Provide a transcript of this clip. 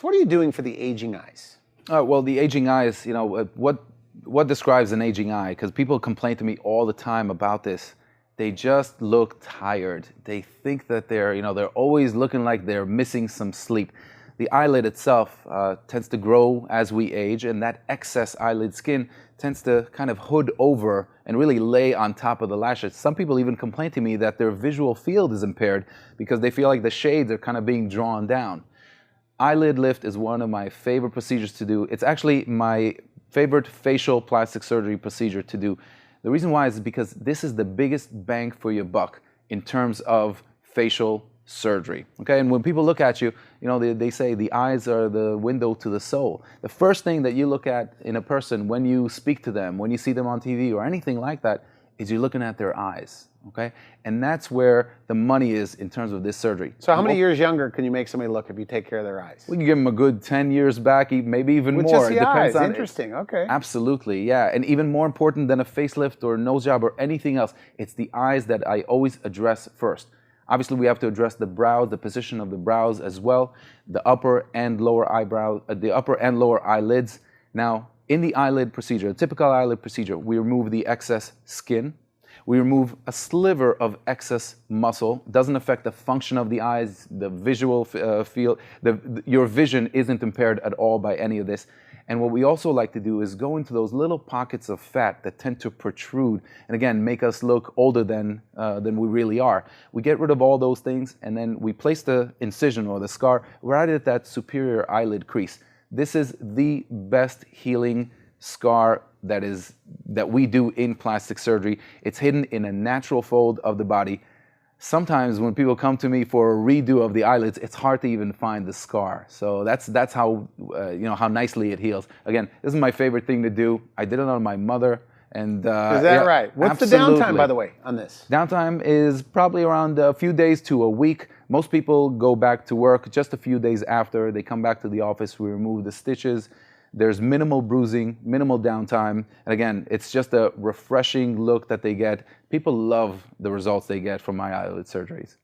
So what are you doing for the aging eyes? Well, the aging eyes, what describes an aging eye? Because people complain to me all the time about this. They just look tired. They think that they're always looking like they're missing some sleep. The eyelid itself tends to grow as we age, and that excess eyelid skin tends to kind of hood over and really lay on top of the lashes. Some people even complain to me that their visual field is impaired because they feel like the shades are kind of being drawn down. Eyelid lift is one of my favorite procedures to do. It's actually my favorite facial plastic surgery procedure to do. The reason why is because this is the biggest bang for your buck in terms of facial surgery. Okay, and when people look at you, they say the eyes are the window to the soul. The first thing that you look at in a person when you speak to them, when you see them on TV or anything like that, is you're looking at their eyes. Okay, and that's where the money is in terms of this surgery. So how many years younger can you make somebody look if you take care of their eyes? We can give them a good 10 years back, maybe even With more. just the eyes. Interesting. Okay. Absolutely, yeah. And even more important than a facelift or a nose job or anything else, it's the eyes that I always address first. Obviously, we have to address the brows, the position of the brows as well, the upper and lower eyelids. Now, in the eyelid procedure, a typical eyelid procedure, we remove the excess skin. We remove a sliver of excess muscle. Doesn't affect the function of the eyes, the visual field. Your vision isn't impaired at all by any of this. And what we also like to do is go into those little pockets of fat that tend to protrude and again make us look older than we really are. We get rid of all those things and then we place the incision or the scar right at that superior eyelid crease. This is the best healing scar that we do in plastic surgery. It's hidden in a natural fold of the body. Sometimes when people come to me for a redo of the eyelids, it's hard to even find the scar. So that's how how nicely it heals. Again, this is my favorite thing to do. I did it on my mother. And is that right? What's the downtime, by the way, on this? Downtime is probably around a few days to a week. Most people go back to work just a few days after. They come back to the office. We remove the stitches. There's minimal bruising, minimal downtime. And again, it's just a refreshing look that they get. People love the results they get from my eyelid surgeries.